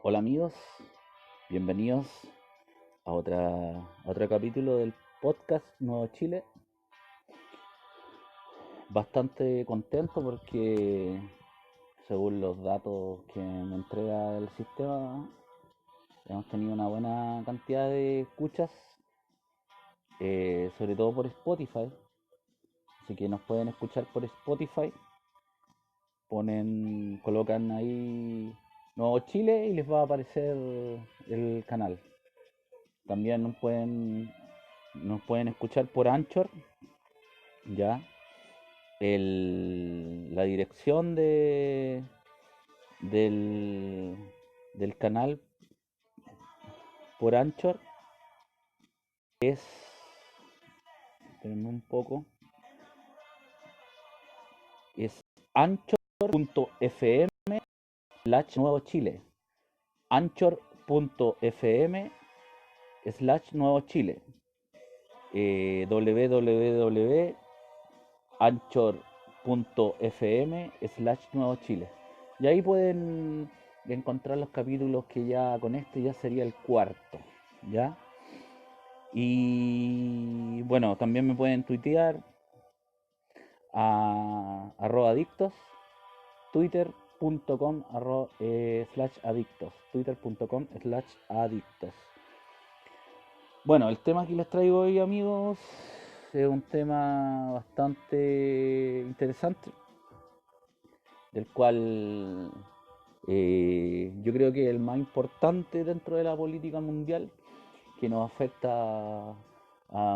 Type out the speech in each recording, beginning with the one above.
Hola amigos, bienvenidos a otro capítulo del podcast Nuevo Chile. Bastante contento porque según los datos que me entrega el sistema, hemos tenido una buena cantidad de escuchas, sobre todo por Spotify. Así que nos pueden escuchar por Spotify, colocan ahí Nuevo Chile y les va a aparecer el canal. También nos pueden escuchar por Anchor, ya. La dirección del, del canal por Anchor es, espérenme un poco, es anchor.fm/Nuevo Chile. Anchor.fm/Nuevo Chile. www.anchor.fm/Nuevo Chile. Y ahí pueden encontrar los capítulos que ya con este ya sería el cuarto, ¿ya? Y bueno, también me pueden tuitear a @adictos, twitter.com/adictos, twitter.com/adictos. Bueno, el tema que les traigo hoy, amigos, es un tema bastante interesante, del cual yo creo que es el más importante dentro de la política mundial, que nos afecta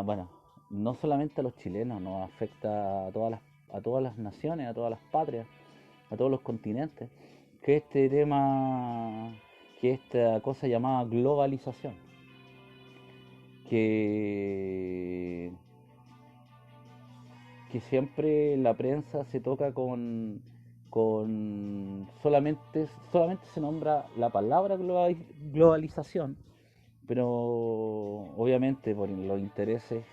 bueno, no solamente a los chilenos, nos afecta a todas las naciones, a todas las patrias, a todos los continentes, que este tema, que esta cosa llamada globalización, que, que siempre la prensa se toca con solamente se nombra la palabra globalización, pero obviamente por los intereses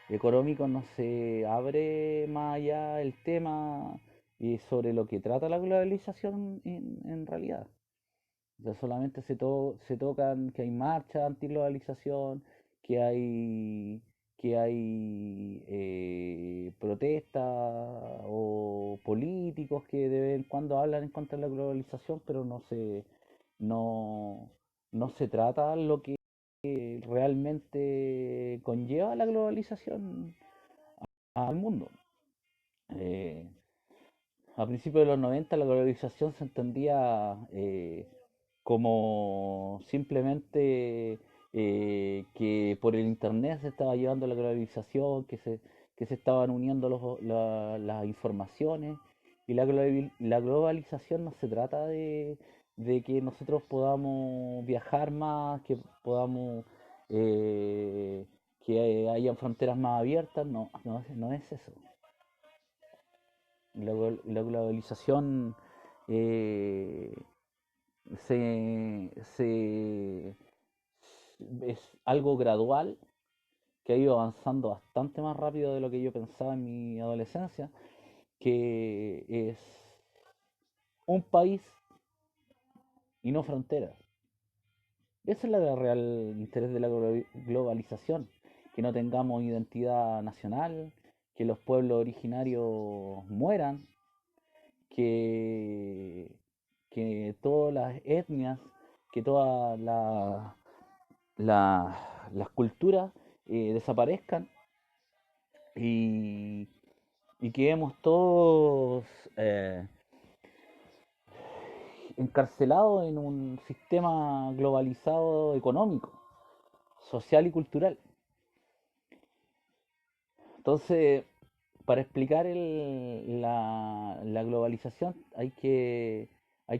económicos no se abre más allá el tema y sobre lo que trata la globalización en realidad. O sea, solamente se tocan que hay marcha antiglobalización, que hay, que hay protestas o políticos que de vez en cuando hablan en contra de la globalización, pero no, no se trata lo que realmente conlleva la globalización al mundo. Eh, a principios de los 90 la globalización se entendía como simplemente que por el internet se estaba llevando la globalización, que se estaban uniendo las informaciones, y la globalización no se trata de que nosotros podamos viajar más, que podamos que hayan fronteras más abiertas, no es eso. La globalización eh, se, es algo gradual que ha ido avanzando bastante más rápido de lo que yo pensaba en mi adolescencia, que es un país y no fronteras. Ese es el real interés de la globalización, que no tengamos identidad nacional, que los pueblos originarios mueran, que, que todas las etnias, que todas las culturas desaparezcan, y, y quedemos todos eh, encarcelados en un sistema globalizado económico, social y cultural. Entonces, para explicar la globalización hay que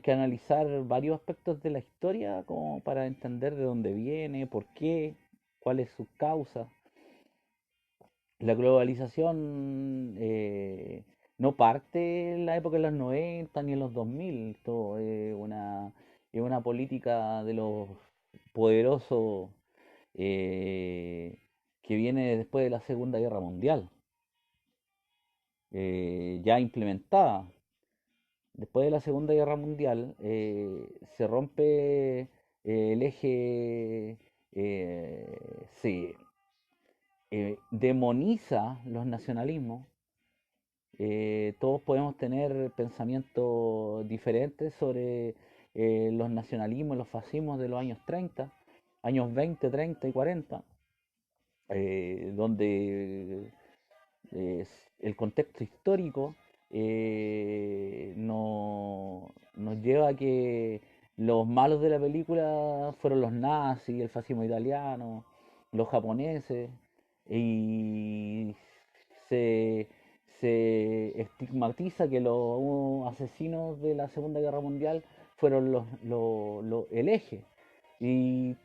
analizar varios aspectos de la historia como para entender de dónde viene, por qué, cuál es su causa. La globalización no parte en la época de los 90 ni en los 2000. Esto es una política de los poderosos que viene después de la Segunda Guerra Mundial, ya implementada. Después de la Segunda Guerra Mundial se rompe, el eje se demoniza los nacionalismos. Todos podemos tener pensamientos diferentes sobre los nacionalismos, los fascismos de los años 30, años 20, 30 y 40, donde el contexto histórico nos lleva a que los malos de la película fueron los nazis, el fascismo italiano, los japoneses, y se, se estigmatiza que los asesinos de la Segunda Guerra Mundial fueron el eje. Y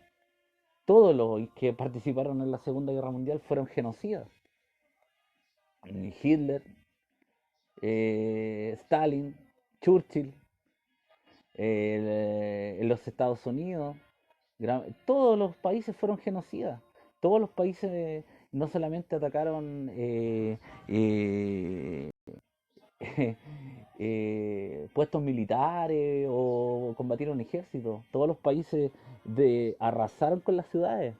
todos los que participaron en la Segunda Guerra Mundial fueron genocidas. Hitler, Stalin, Churchill, en los Estados Unidos, todos los países fueron genocidas. Todos los países no solamente atacaron puestos militares o combatieron ejércitos, todos los países arrasaron con las ciudades.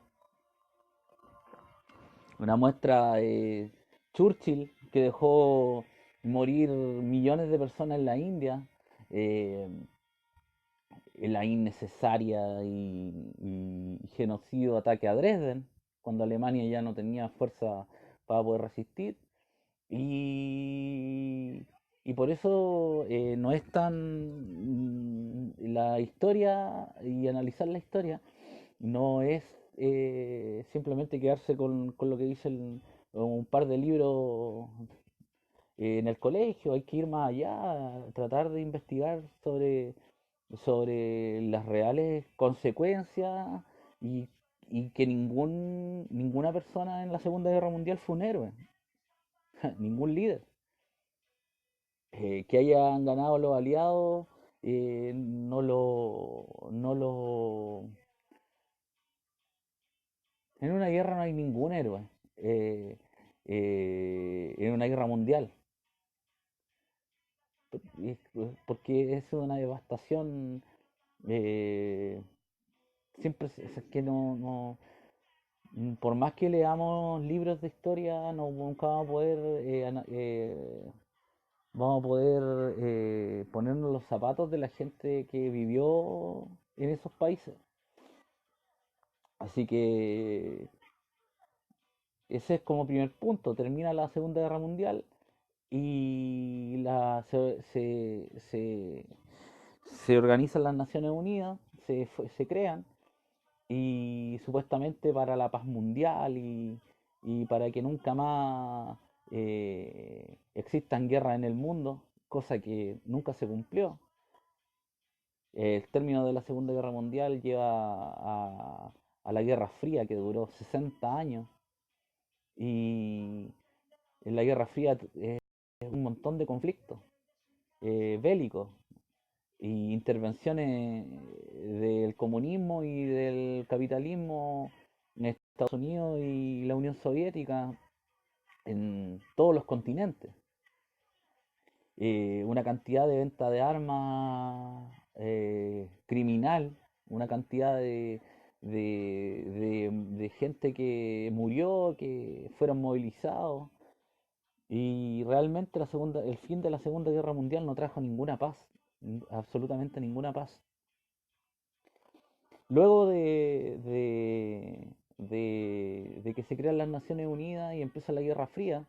Una muestra, Churchill, que dejó morir millones de personas en la India, eh, en la innecesaria y genocidio ataque a Dresden, cuando Alemania ya no tenía fuerza para poder resistir. Y, y por eso no es tan la historia y analizar la historia no es simplemente quedarse con lo que dice un par de libros en el colegio. Hay que ir más allá, tratar de investigar sobre las reales consecuencias y, y que ninguna persona en la Segunda Guerra Mundial fue un héroe, ningún líder. Que hayan ganado los aliados en una guerra no hay ningún héroe. eh, en una guerra mundial. Porque es una devastación. eh, Siempre es que por más que leamos libros de historia, nunca vamos a poder ponernos los zapatos de la gente que vivió en esos países. Así que ese es como primer punto. Termina la Segunda Guerra Mundial y se organizan las Naciones Unidas, se crean, y supuestamente para la paz mundial y para que nunca más existan guerras en el mundo, cosa que nunca se cumplió. El término de la Segunda Guerra Mundial lleva a la Guerra Fría, que duró 60 años, y en la Guerra Fría es un montón de conflictos bélicos y intervenciones del comunismo y del capitalismo en Estados Unidos y la Unión Soviética en todos los continentes. Una cantidad de venta de armas criminal, una cantidad de gente que murió, que fueron movilizados, y realmente el fin de la Segunda Guerra Mundial no trajo ninguna paz, absolutamente ninguna paz. Luego de que se crean las Naciones Unidas y empieza la Guerra Fría,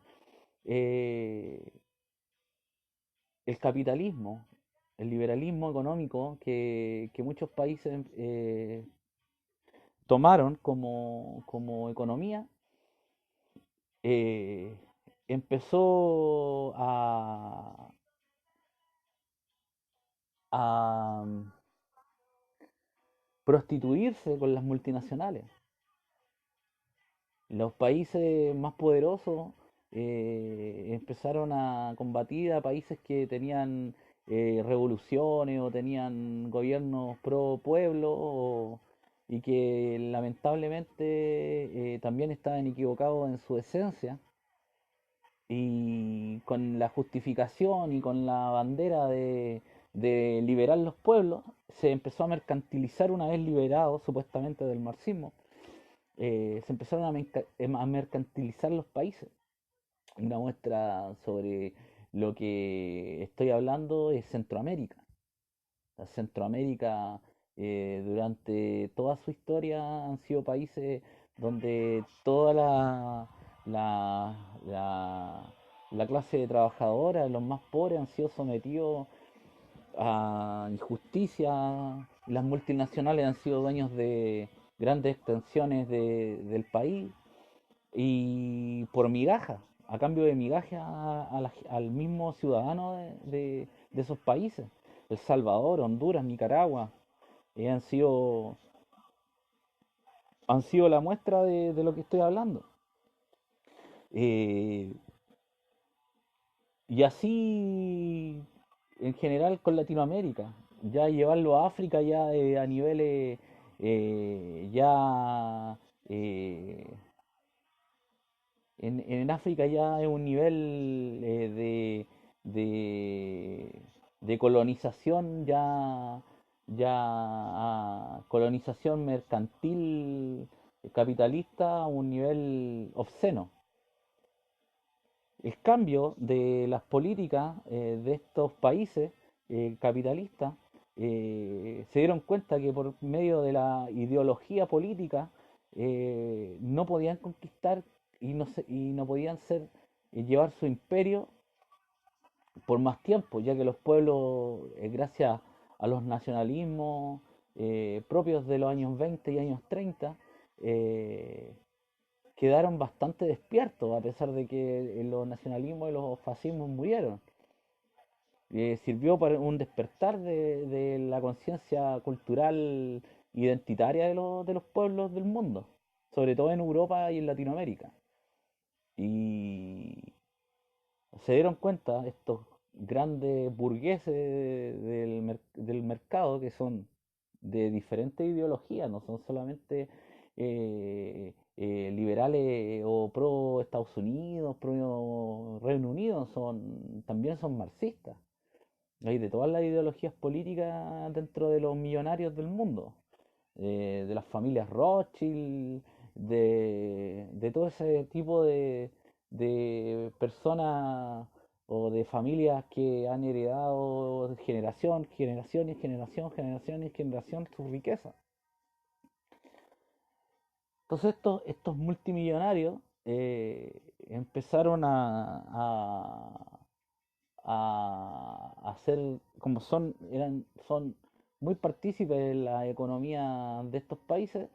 eh, el capitalismo, el liberalismo económico que muchos países tomaron como economía, eh, empezó a prostituirse con las multinacionales. Los países más poderosos empezaron a combatir a países que tenían revoluciones o tenían gobiernos pro pueblo y que lamentablemente también estaban equivocados en su esencia, y con la justificación y con la bandera de liberar los pueblos, se empezó a mercantilizar una vez liberados supuestamente del marxismo, se empezaron a mercantilizar los países. Una muestra sobre lo que estoy hablando es Centroamérica. Centroamérica durante toda su historia han sido países donde toda la, la, la clase de trabajadora, los más pobres, han sido sometidos a injusticia. Las multinacionales han sido dueños de grandes extensiones del país y por migajas, a cambio de migajas al mismo ciudadano de esos países. El Salvador, Honduras, Nicaragua, han han sido la muestra de lo que estoy hablando. Eh, y así, en general, con Latinoamérica, ya llevarlo a África ya a niveles ya eh, en África ya es un nivel de, de colonización colonización mercantil capitalista a un nivel obsceno. El cambio de las políticas de estos países capitalistas se dieron cuenta que por medio de la ideología política no podían conquistar y no podían llevar su imperio por más tiempo, ya que los pueblos, gracias a los nacionalismos propios de los años 20 y años 30, eh, quedaron bastante despiertos, a pesar de que los nacionalismos y los fascismos murieron. Sirvió para un despertar de la conciencia cultural identitaria de los pueblos del mundo, sobre todo en Europa y en Latinoamérica. Y se dieron cuenta estos grandes burgueses del mercado, que son de diferentes ideologías, no son solamente liberales o pro Estados Unidos, pro Reino Unido, también son marxistas. Hay de todas las ideologías políticas dentro de los millonarios del mundo, de las familias Rothschild, de todo ese tipo de personas o de familias que han heredado generación y generación su riqueza. Entonces estos multimillonarios empezaron a hacer, como son muy partícipes en la economía de estos países,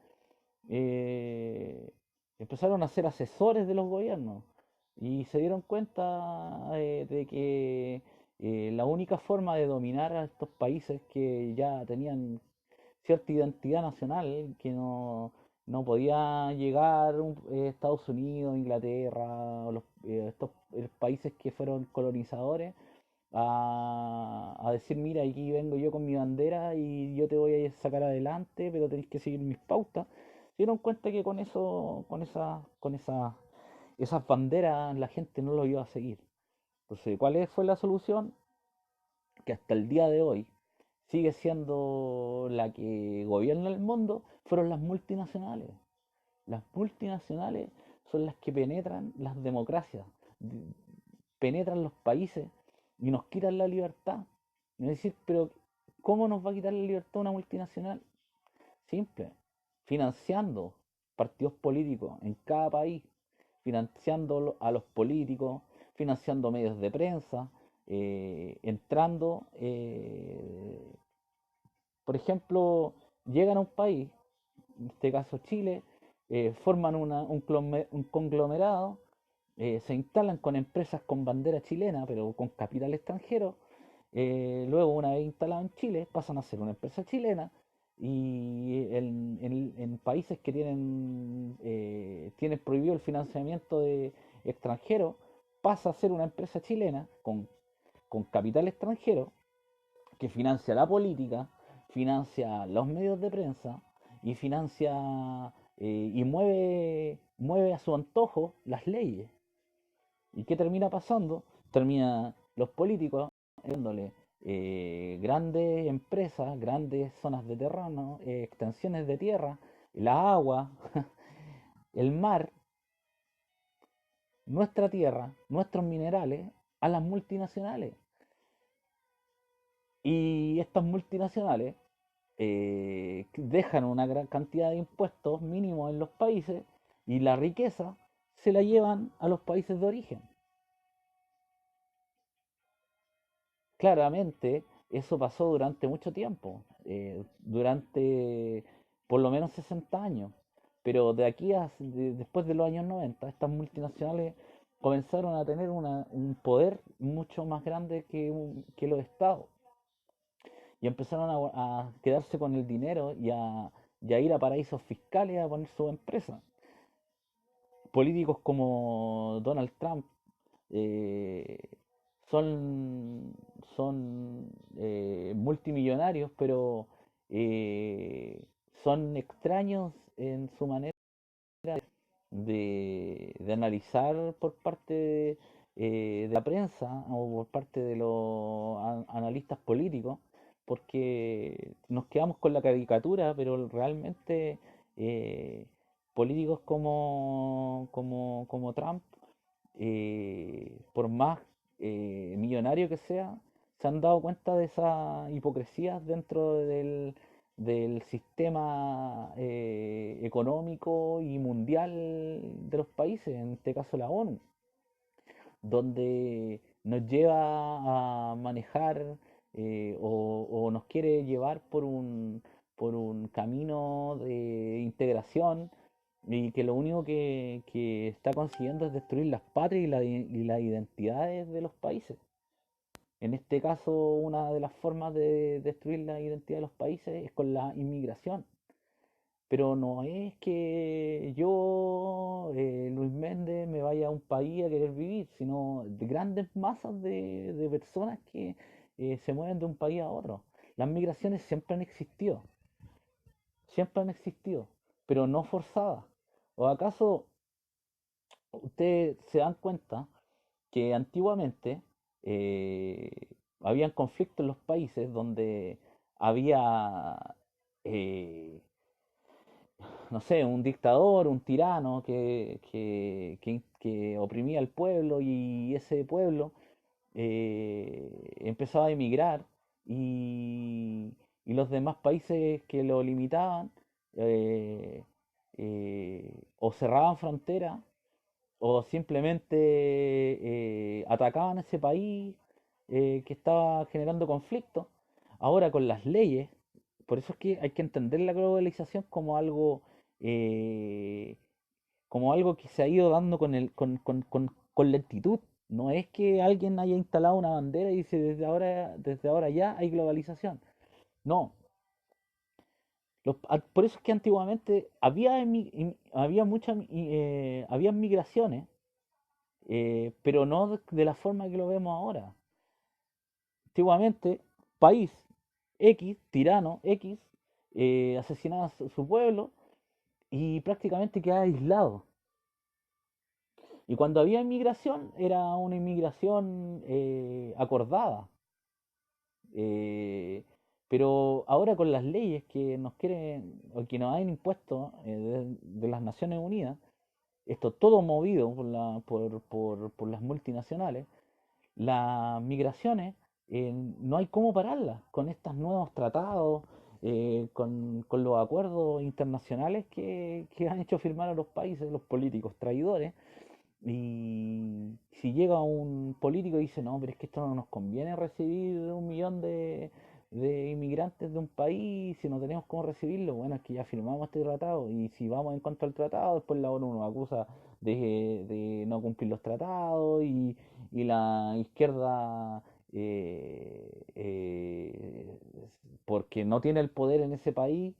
eh, empezaron a ser asesores de los gobiernos y se dieron cuenta de que la única forma de dominar a estos países que ya tenían cierta identidad nacional, que no podía llegar Estados Unidos, Inglaterra, estos países que fueron colonizadores, a decir, mira, aquí vengo yo con mi bandera y yo te voy a sacar adelante, pero tenéis que seguir mis pautas. Se dieron cuenta que con eso, esas banderas la gente no lo iba a seguir. Entonces, fue la solución? Que hasta el día de hoy sigue siendo la que gobierna el mundo, fueron las multinacionales. Las multinacionales son las que penetran las democracias, penetran los países y nos quitan la libertad. Y es decir, pero ¿cómo nos va a quitar la libertad una multinacional? Simple, financiando partidos políticos en cada país, financiando a los políticos, financiando medios de prensa, entrando, por ejemplo, llegan a un país, en este caso Chile, forman un conglomerado, se instalan con empresas con bandera chilena, pero con capital extranjero. Luego, una vez instalados en Chile, pasan a ser una empresa chilena y en países que tienen prohibido el financiamiento de extranjero, pasa a ser una empresa chilena con capital extranjero que financia la política, financia los medios de prensa y financia y mueve a su antojo las leyes. ¿Y qué termina pasando? Termina los políticos dándole grandes empresas, grandes zonas de terreno, extensiones de tierra, la agua, el mar, nuestra tierra, nuestros minerales a las multinacionales. Y estas multinacionales dejan una gran cantidad de impuestos mínimos en los países y la riqueza se la llevan a los países de origen. Claramente, eso pasó durante mucho tiempo, durante por lo menos 60 años. Pero de aquí después de los años 90 estas multinacionales comenzaron a tener un poder mucho más grande que los estados y empezaron a quedarse con el dinero y a ir a paraísos fiscales a poner sus empresas. Políticos como Donald Trump eh, son, son multimillonarios, pero eh, son extraños en su manera de analizar por parte de la prensa o por parte de los analistas políticos, porque nos quedamos con la caricatura, pero realmente eh, políticos como Trump, por más millonario que sea, se han dado cuenta de esa hipocresía dentro del sistema económico y mundial de los países, en este caso la ONU, donde nos lleva a manejar o nos quiere llevar por un camino de integración y que lo único que está consiguiendo es destruir las patrias y las identidades de los países. En este caso, una de las formas de destruir la identidad de los países es con la inmigración. Pero no es que yo, Luis Méndez, me vaya a un país a querer vivir, sino de grandes masas de personas que se mueven de un país a otro. Las migraciones siempre han existido, pero no forzadas. ¿O acaso ustedes se dan cuenta que antiguamente eh, habían conflictos en los países donde había eh, no sé, un dictador, un tirano que oprimía al pueblo y ese pueblo empezaba a emigrar y, y los demás países que lo limitaban eh, o cerraban fronteras o simplemente atacaban a ese país que estaba generando conflicto. Ahora con las leyes, por eso es que hay que entender la globalización eh, como algo que se ha ido dando con lentitud. No es que alguien haya instalado una bandera y dice desde ahora ya hay globalización. No, por eso es que antiguamente había había migraciones, pero no de la forma que lo vemos ahora. Antiguamente, país X, tirano X, asesinaba a su pueblo y prácticamente quedaba aislado. Y cuando había inmigración, era una inmigración acordada. Eh, pero ahora con las leyes que nos quieren o que nos han impuesto de las Naciones Unidas, esto todo movido por las multinacionales, las migraciones no hay cómo pararlas con estos nuevos tratados, con los acuerdos internacionales que han hecho firmar a los países, los políticos traidores. Y si llega un político y dice, no, pero es que esto no nos conviene recibir 1 millón de inmigrantes de un país, si no tenemos cómo recibirlo, bueno, es que ya firmamos este tratado y si vamos en contra del tratado, después la ONU nos acusa de no cumplir los tratados y la izquierda, porque no tiene el poder en ese país,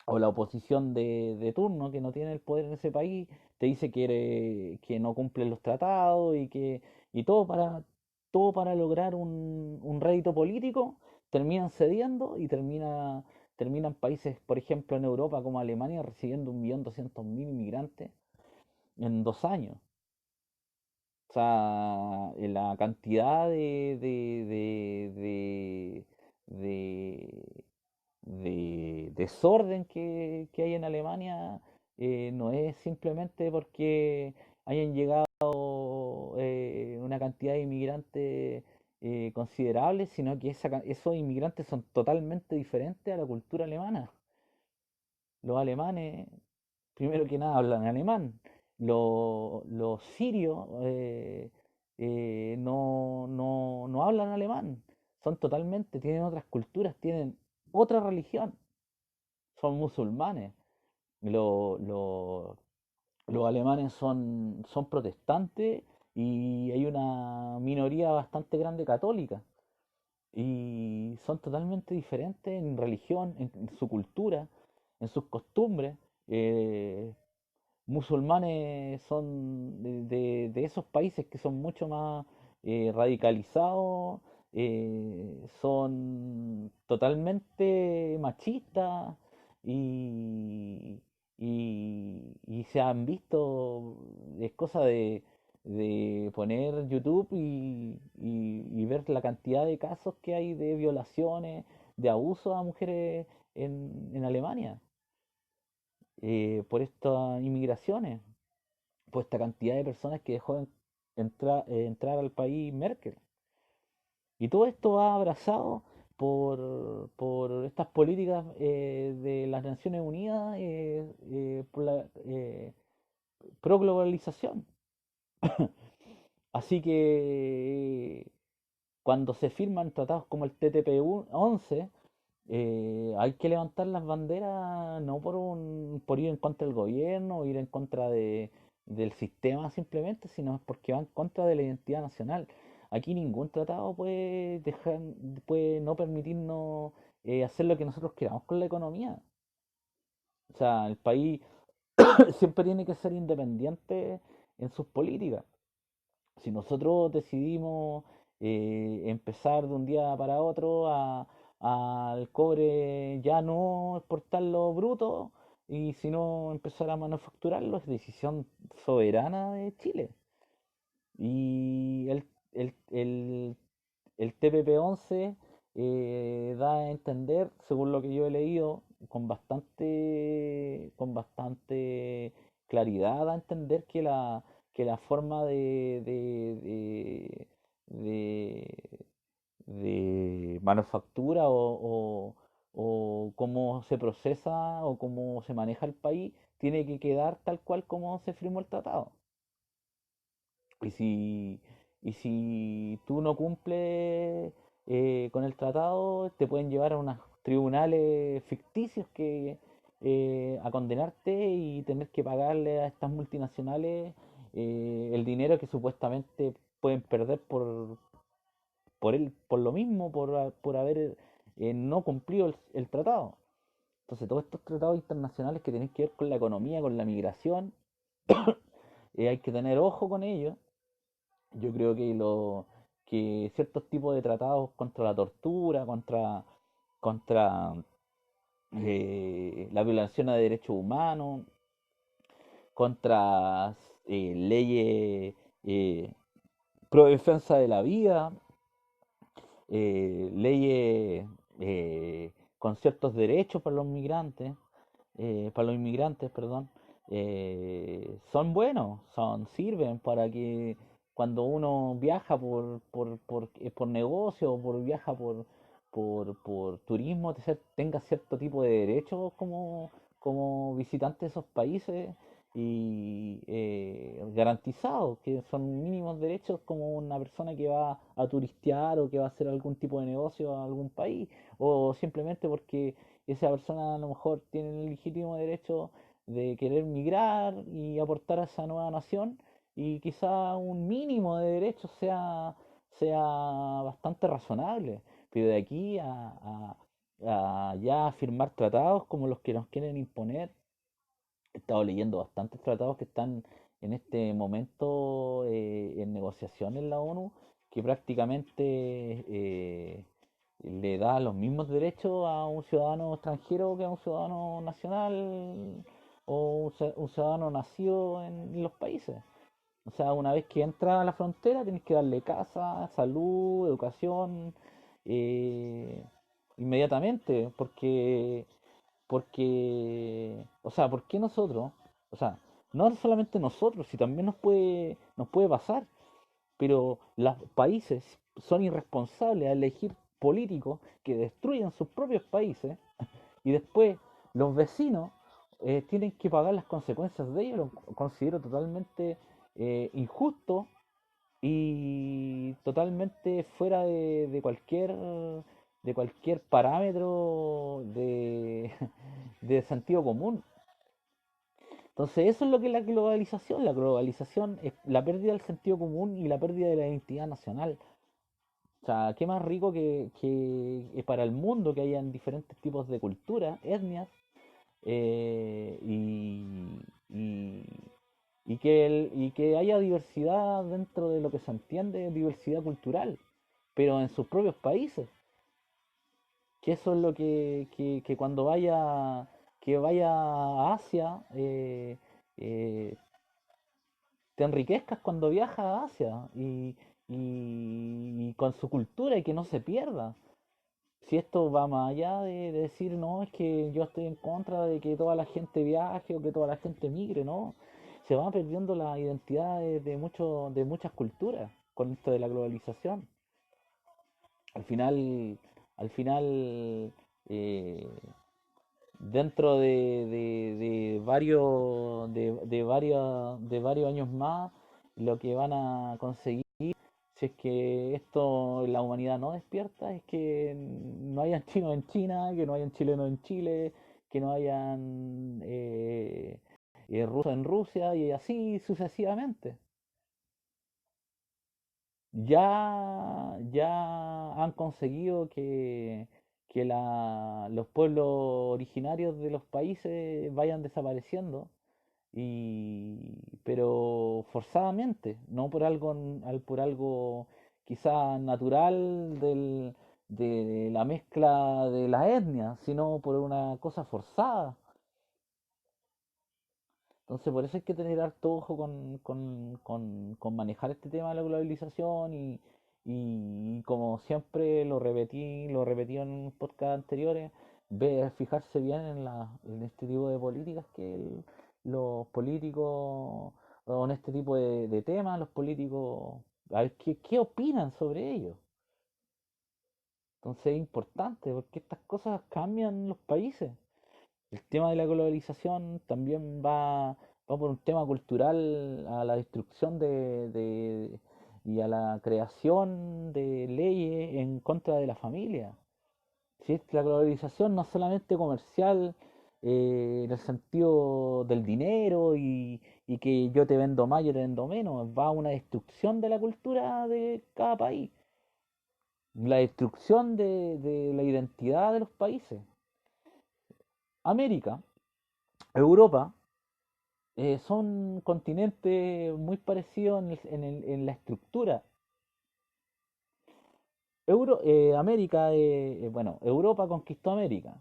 o la oposición de turno que no tiene el poder en ese país te dice que no cumplen los tratados y todo para lograr un rédito político, terminan cediendo y terminan países, por ejemplo en Europa como Alemania, recibiendo 1.200.000 inmigrantes en 2 años. O sea, la cantidad de desorden que hay en Alemania no es simplemente porque hayan llegado una cantidad de inmigrantes considerables, sino que esos inmigrantes son totalmente diferentes a la cultura alemana. Los alemanes, primero que nada, hablan alemán. Los sirios no hablan alemán. Son totalmente, tienen otras culturas, tienen otra religión. Son musulmanes. Lo- lo- los alemanes son protestantes y hay una minoría bastante grande católica. Y son totalmente diferentes en religión, en su cultura, en sus costumbres. Eh, Musulmanes son de esos países que son mucho más radicalizados, son totalmente machistas y, y se han visto, es cosa de poner YouTube y ver la cantidad de casos que hay de violaciones, de abusos a mujeres en Alemania por estas inmigraciones, por esta cantidad de personas que dejó entrar al país Merkel. Y todo esto va abrazado por estas políticas de las Naciones Unidas por la pro-globalización. Así que cuando se firman tratados como el TTP-11, hay que levantar las banderas no por ir en contra del gobierno o ir en contra del sistema simplemente, sino porque va en contra de la identidad nacional. Aquí ningún tratado puede no permitirnos hacer lo que nosotros queramos con la economía. O sea, el país siempre tiene que ser independiente en sus políticas. Si nosotros decidimos empezar de un día para otro al cobre ya no exportarlo bruto y sino empezar a manufacturarlo, es decisión soberana de Chile. Y el TPP-11 da a entender, según lo que yo he leído, con bastante claridad, da a entender que la forma de manufactura o cómo se procesa o cómo se maneja el país tiene que quedar tal cual como se firmó el tratado. Y si tú no cumples con el tratado, te pueden llevar a unos tribunales ficticios a condenarte y tener que pagarle a estas multinacionales el dinero que supuestamente pueden perder por lo mismo, por haber no cumplido el tratado. Entonces, todos estos tratados internacionales que tienen que ver con la economía, con la migración, hay que tener ojo con ellos. Yo creo que ciertos tipos de tratados contra la tortura, contra la violación a derechos humanos, contra leyes pro defensa de la vida, leyes con ciertos derechos para los inmigrantes, perdón, son buenos, sirven para que cuando uno viaja por negocio o viaja por turismo tenga cierto tipo de derechos como visitante de esos países y garantizados, que son mínimos derechos como una persona que va a turistear o que va a hacer algún tipo de negocio a algún país, o simplemente porque esa persona a lo mejor tiene el legítimo derecho de querer migrar y aportar a esa nueva nación, y quizá un mínimo de derechos sea bastante razonable, pero de aquí a ya firmar tratados como los que nos quieren imponer. He estado leyendo bastantes tratados que están en este momento en negociación en la ONU, que prácticamente le da los mismos derechos a un ciudadano extranjero que a un ciudadano nacional o un ciudadano nacido en los países. O sea, una vez que entra a la frontera, tienes que darle casa, salud, educación, eh, inmediatamente, o sea, ¿por qué nosotros? O sea, no solamente nosotros, si también nos puede pasar, pero los países son irresponsables al elegir políticos que destruyen sus propios países y después los vecinos tienen que pagar las consecuencias de ello. Lo considero totalmente injusto y totalmente fuera de cualquier parámetro de sentido común. Entonces eso es lo que es la globalización. La globalización es la pérdida del sentido común y la pérdida de la identidad nacional. O sea, qué más rico que para el mundo que hayan diferentes tipos de culturas, etnias, eh, y, y, y que haya diversidad dentro de lo que se entiende diversidad cultural, pero en sus propios países. Que eso es lo que cuando que vaya a Asia, eh, te enriquezcas cuando viajas a Asia y con su cultura y que no se pierda. Si esto va más allá de decir, no, es que yo estoy en contra de que toda la gente viaje o que toda la gente migre, no. Se va perdiendo la identidad de muchas culturas con esto de la globalización. Al final, al final, eh, dentro de varios años más, lo que van a conseguir, si es que esto la humanidad no despierta, es que no hayan chinos en China, que no hayan chilenos en Chile, que no hayan rusos en Rusia y así sucesivamente. Ya han conseguido que los pueblos originarios de los países vayan desapareciendo, pero forzadamente, no por algo quizá natural de la mezcla de las etnias, sino por una cosa forzada. Entonces, por eso hay que tener harto ojo con manejar este tema de la globalización y como siempre lo repetí en podcast anteriores, fijarse bien en este tipo de políticas que los políticos, o en este tipo de temas, los políticos, a ver qué opinan sobre ello. Entonces es importante porque estas cosas cambian los países. El tema de la globalización también va por un tema cultural a la destrucción y a la creación de leyes en contra de la familia. Si es que la globalización no es solamente comercial, en el sentido del dinero y que yo te vendo más, yo te vendo menos, va a una destrucción de la cultura de cada país, la destrucción de la identidad de los países. América, Europa, son continentes muy parecidos en la estructura. América, bueno, Europa conquistó América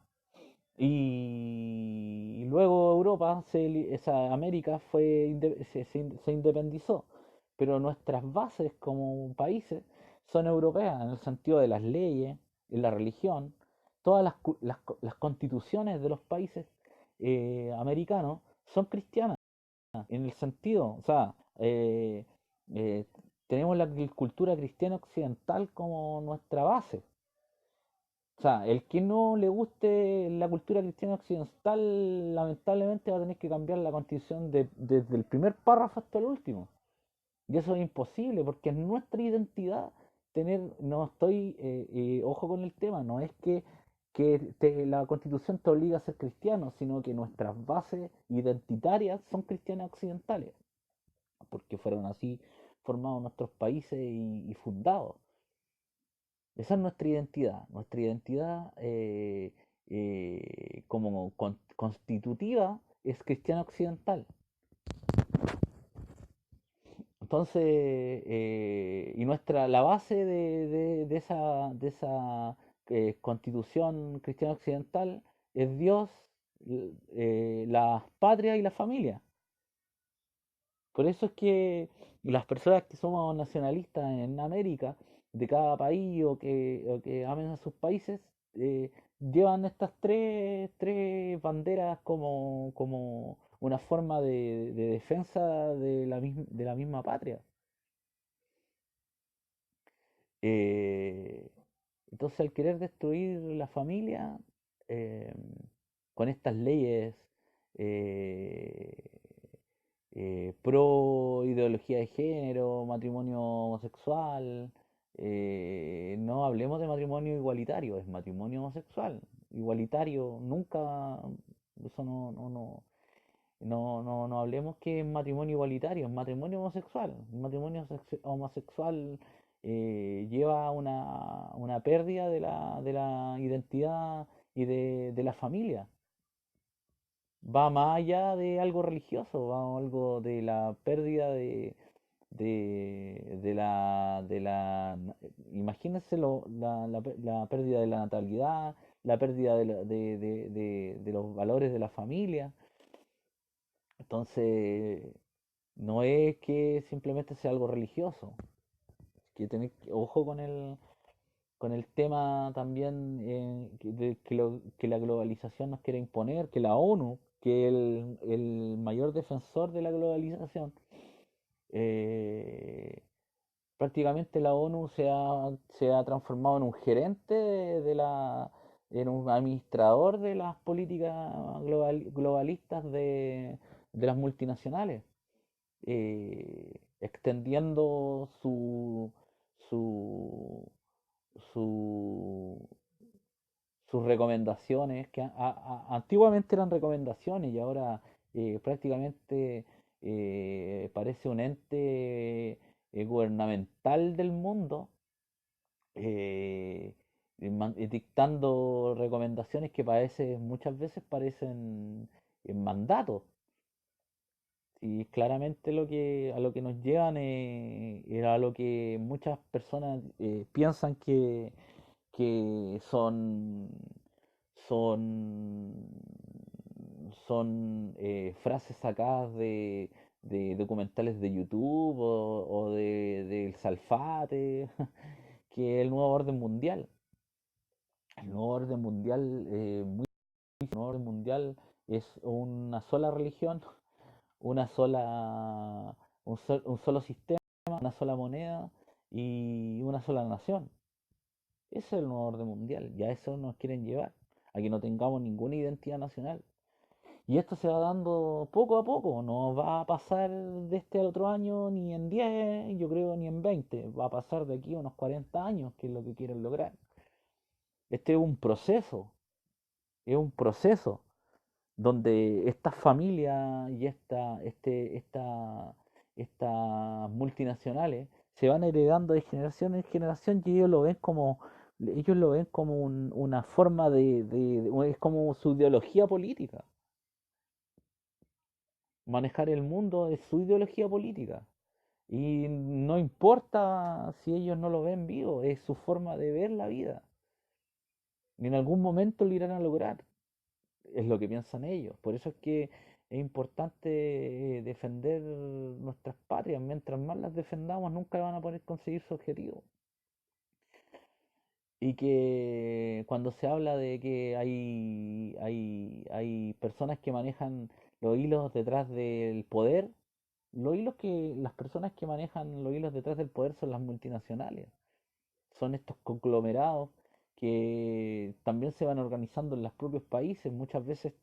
y luego América se independizó, pero nuestras bases como países son europeas en el sentido de las leyes, en la religión, todas las constituciones de los países americanos son cristianas en el sentido, o sea, eh, tenemos la cultura cristiana occidental como nuestra base. O sea, el que no le guste la cultura cristiana occidental, lamentablemente va a tener que cambiar la constitución desde el primer párrafo hasta el último. Y eso es imposible porque es nuestra identidad no estoy, ojo con el tema, no es que la constitución te obliga a ser cristiano, sino que nuestras bases identitarias son cristianas occidentales porque fueron así formados nuestros países y fundados. Esa es nuestra identidad como constitutiva es cristiana occidental. Entonces, la base de esa constitución cristiana occidental es Dios, la patria y la familia. Por eso es que las personas que somos nacionalistas en América, de cada país o que amen a sus países, llevan estas tres banderas como una forma de defensa de la misma patria. Eh, entonces, al querer destruir la familia, eh, con estas leyes eh, pro ideología de género, matrimonio homosexual, no hablemos de matrimonio igualitario, es matrimonio homosexual. Igualitario, nunca, eso no hablemos que es matrimonio igualitario, es matrimonio homosexual. El matrimonio homosexual lleva una pérdida de la identidad y de la familia. Va más allá de algo religioso, va algo de la pérdida de la, imagínense la pérdida de la natalidad, la pérdida de los valores de la familia. Entonces, no es que simplemente sea algo religioso, que tener ojo con el tema también que la globalización nos quiere imponer, que la ONU, que el mayor defensor de la globalización, eh, prácticamente la ONU se ha transformado en un gerente en un administrador de las políticas globalistas de las multinacionales, extendiendo su, su, sus recomendaciones, que antiguamente eran recomendaciones y ahora prácticamente parece un ente gubernamental del mundo, eh, dictando recomendaciones que muchas veces parecen mandatos. Y claramente a lo que nos llevan era a lo que muchas personas piensan que son, son frases sacadas de documentales de YouTube o del Salfate, que es el nuevo orden mundial. El nuevo orden mundial, el nuevo orden mundial es una sola religión, una sola, un solo sistema, una sola moneda y una sola nación. Ese es el nuevo orden mundial, ya eso nos quieren llevar, a que no tengamos ninguna identidad nacional. Y esto se va dando poco a poco, no va a pasar de este al otro año ni en 10, yo creo, ni en 20, va a pasar de aquí a unos 40 años, que es lo que quieren lograr. Este es un proceso donde estas familias y estas multinacionales se van heredando de generación en generación y ellos lo ven como una forma es como su ideología política. Manejar el mundo es su ideología política. Y no importa si ellos no lo ven vivo, es su forma de ver la vida. Y en algún momento lo irán a lograr. Es lo que piensan ellos. Por eso es que es importante defender nuestras patrias. Mientras más las defendamos, nunca van a poder conseguir su objetivo. Y que cuando se habla de que hay personas que manejan los hilos detrás del poder, las personas que manejan los hilos detrás del poder son las multinacionales. Son estos conglomerados que también se van organizando en los propios países. Muchas veces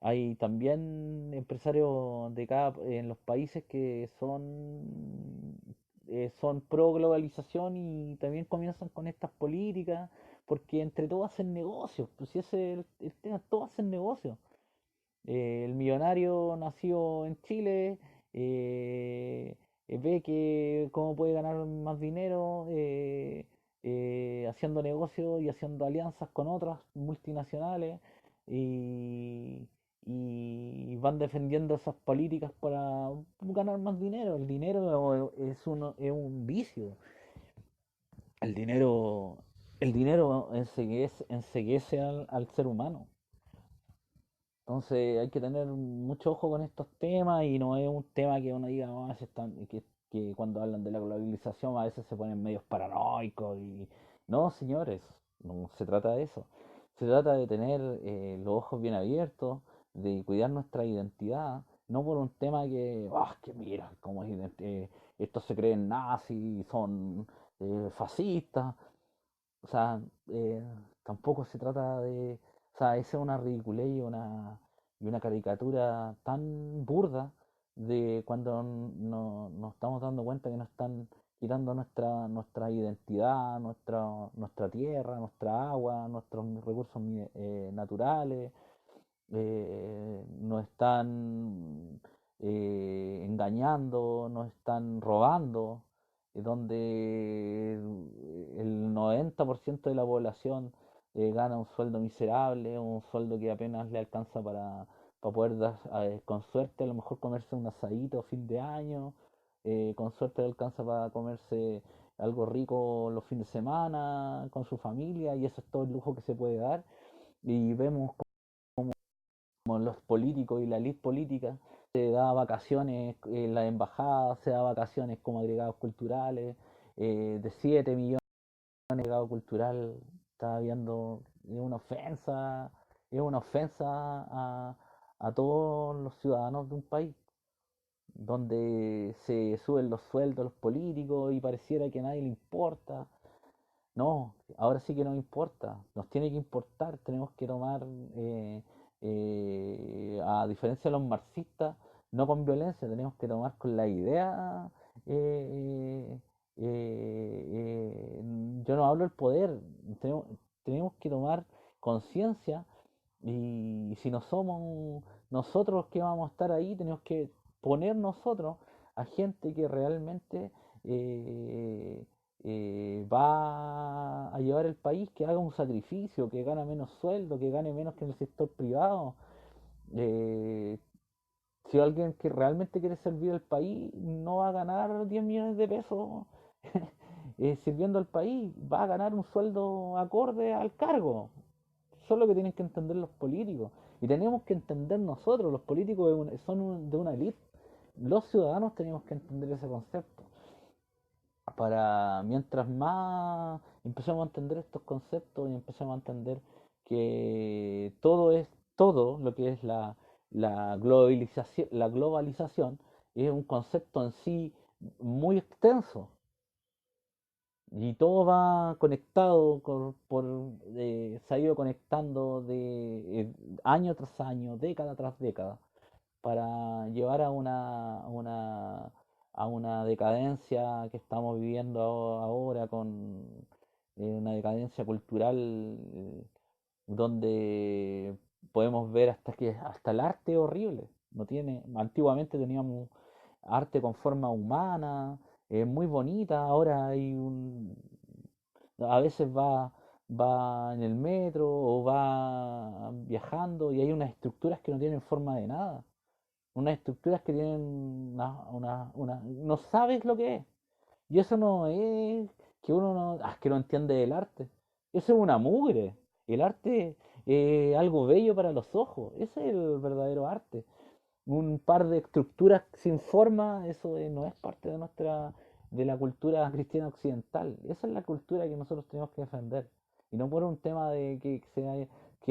hay también empresarios en los países que son pro globalización y también comienzan con estas políticas porque entre todos hacen negocios. Pues si ese es el tema, todos hacen negocios. El millonario nació en Chile, ve que cómo puede ganar más dinero haciendo negocios y haciendo alianzas con otras multinacionales y, y van defendiendo esas políticas para ganar más dinero. El dinero es un vicio. El dinero, el dinero enceguece al ser humano. Entonces hay que tener mucho ojo con estos temas y no es un tema que uno diga, "Ah, que cuando hablan de la globalización a veces se ponen medios paranoicos y no, señores, no se trata de eso. Se trata de tener los ojos bien abiertos, de cuidar nuestra identidad, no por un tema que mira, estos se creen nazis, son fascistas, o sea, eh, tampoco se trata de, o sea, esa es una ridiculez y una caricatura tan burda de cuando nos estamos dando cuenta que nos están quitando nuestra identidad, nuestra tierra, nuestra agua, nuestros recursos naturales, nos están engañando, nos están robando, donde el 90% de la población gana un sueldo miserable, un sueldo que apenas le alcanza para poder dar, con suerte a lo mejor comerse un asadito a fin de año, con suerte le alcanza para comerse algo rico los fines de semana con su familia y eso es todo el lujo que se puede dar y vemos como los políticos y la elite política, se da vacaciones en la embajada, se da vacaciones como agregados culturales, de 7 millones de agregado cultural, está viendo, es una ofensa a todos los ciudadanos de un país, donde se suben los sueldos de los políticos y pareciera que a nadie le importa. No, ahora sí que nos importa, nos tiene que importar, tenemos que tomar, a diferencia de los marxistas, no con violencia, tenemos que tomar con la idea. eh, yo no hablo del poder, tenemos, tenemos que tomar conciencia y si no somos nosotros los que vamos a estar ahí, tenemos que poner nosotros a gente que realmente eh, va a llevar el país, que haga un sacrificio, que gane menos sueldo, que gane menos que en el sector privado. Eh, si alguien que realmente quiere servir al país no va a ganar 10 millones de pesos sirviendo al país, va a ganar un sueldo acorde al cargo. Eso es lo que tienen que entender los políticos. Y tenemos que entender nosotros, los políticos son de una élite. Los ciudadanos tenemos que entender ese concepto para mientras más empecemos a entender estos conceptos y empecemos a entender que todo es todo lo que es la globalización es un concepto en sí muy extenso y todo va conectado se ha ido conectando de año tras año, década tras década para llevar a una decadencia que estamos viviendo ahora con una decadencia cultural donde podemos ver hasta el arte es horrible. No tiene, antiguamente teníamos arte con forma humana, muy bonita, ahora a veces va en el metro o va viajando y hay unas estructuras que no tienen forma de nada, unas estructuras que tienen no sabes lo que es. Y eso no es que uno no, que no entiende del arte. Eso es una mugre. El arte es algo bello para los ojos. Ese es el verdadero arte. Un par de estructuras sin forma, eso no es parte de la cultura cristiana occidental. Esa es la cultura que nosotros tenemos que defender. Y no por un tema de que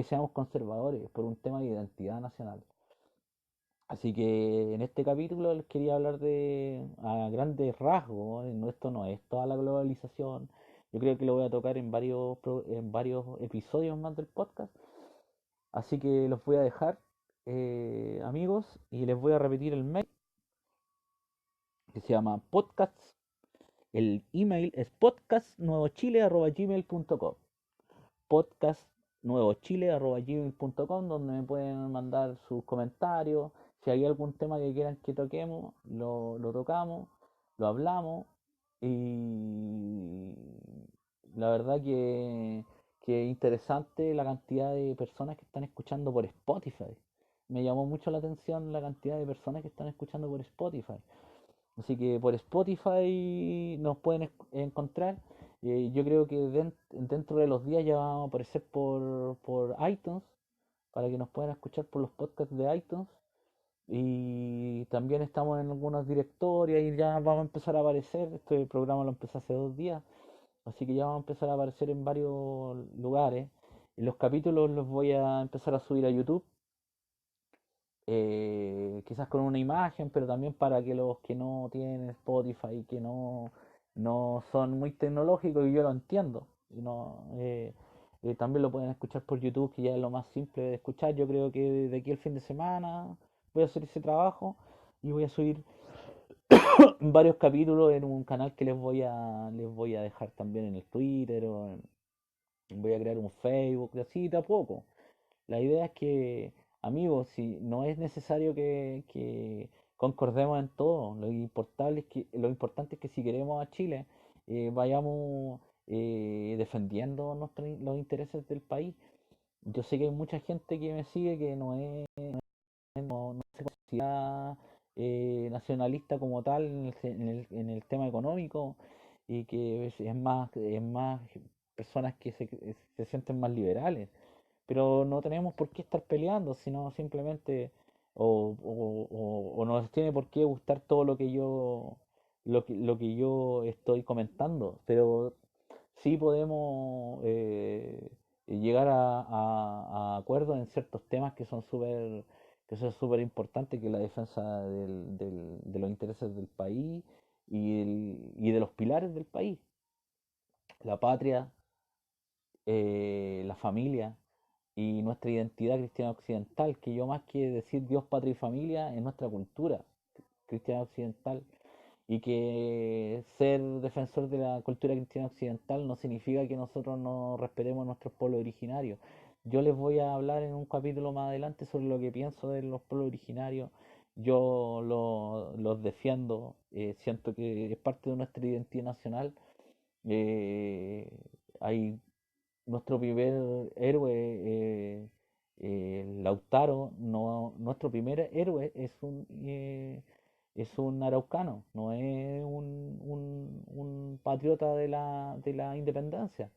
seamos conservadores, por un tema de identidad nacional. Así que en este capítulo les quería hablar a grandes rasgos, esto no es toda la globalización, yo creo que lo voy a tocar en varios episodios más del podcast, así que los voy a dejar, amigos, y les voy a repetir el mail que se llama podcasts, el email es podcastnuevochile@gmail.com, podcastnuevochile@gmail.com, donde me pueden mandar sus comentarios. Si hay algún tema que quieran que toquemos, lo tocamos, lo hablamos. Y la verdad que es interesante la cantidad de personas que están escuchando por Spotify. Me llamó mucho la atención la cantidad de personas que están escuchando por Spotify. Así que por Spotify nos pueden encontrar. Yo creo que dentro de los días ya vamos a aparecer por iTunes. para que nos puedan escuchar por los podcasts de iTunes. Y también estamos en algunos directorios y ya vamos a empezar a aparecer. Este programa lo empecé hace 2 días, así que ya vamos a empezar a aparecer en varios lugares. Y los capítulos los voy a empezar a subir a YouTube, quizás con una imagen, pero también para que los que no tienen Spotify, que no son muy tecnológicos, y yo lo entiendo, y no, también lo pueden escuchar por YouTube, que ya es lo más simple de escuchar. Yo creo que de aquí el fin de semana voy a hacer ese trabajo y voy a subir varios capítulos en un canal que les voy a dejar también en el Twitter, voy a crear un Facebook, y así de a poco. La idea es que, amigos, si no es necesario que concordemos en todo, lo importante es que si queremos a Chile, vayamos defendiendo los intereses del país. Yo sé que hay mucha gente que me sigue que no se considera nacionalista como tal en el tema económico, y que es más personas que se sienten más liberales, pero no tenemos por qué estar peleando, sino simplemente o nos tiene por qué gustar todo lo que yo estoy comentando, pero sí podemos llegar a acuerdos en ciertos temas que son súper importantes, que es la defensa de los intereses del país y de los pilares del país: la patria, la familia y nuestra identidad cristiana occidental, que yo, más que decir Dios, patria y familia, es nuestra cultura cristiana occidental. Y que ser defensor de la cultura cristiana occidental no significa que nosotros no respetemos nuestros pueblos originarios. Yo les voy a hablar en un capítulo más adelante sobre lo que pienso de los pueblos originarios. Yo los defiendo, siento que es parte de nuestra identidad nacional. Eh, hay nuestro primer héroe, Lautaro. No, nuestro primer héroe es un araucano, no es un patriota de la independencia.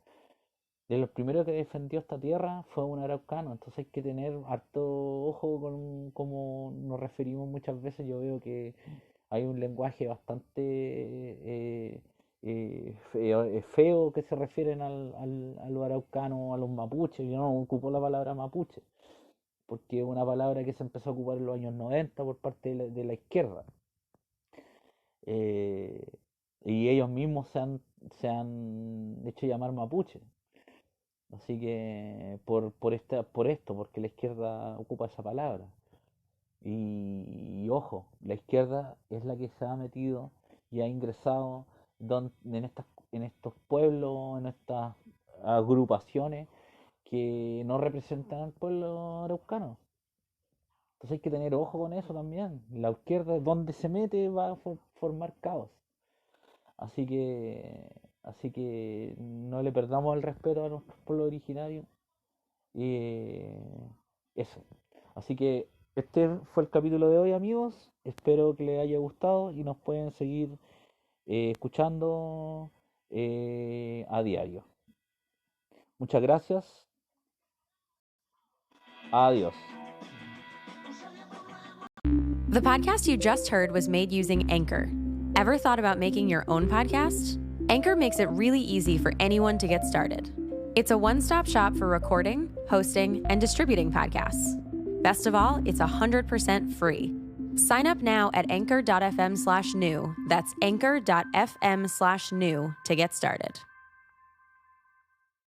De los primeros que defendió esta tierra fue un araucano, entonces hay que tener harto ojo con cómo nos referimos muchas veces. Yo veo que hay un lenguaje bastante feo que se refieren a los araucanos, a los mapuches. Yo no ocupo la palabra mapuche, porque es una palabra que se empezó a ocupar en los años 90 por parte de la izquierda. eh, y ellos mismos se han hecho llamar mapuche. Así que por esto, porque la izquierda ocupa esa palabra. Y ojo, la izquierda es la que se ha metido y ha ingresado en estos pueblos, en estas agrupaciones que no representan al pueblo araucano. Entonces hay que tener ojo con eso también. La izquierda, donde se mete, va a formar caos. Así que, así que no le perdamos el respeto a nuestros pueblos originarios. Y eso. Así que este fue el capítulo de hoy, amigos. Espero que les haya gustado y nos pueden seguir escuchando a diario. Muchas gracias. Adiós. The podcast you just heard was made using Anchor. Ever thought about making your own podcast? Anchor makes it really easy for anyone to get started. It's a one-stop shop for recording, hosting, and distributing podcasts. Best of all, it's 100% free. Sign up now at anchor.fm/new. That's anchor.fm/new to get started.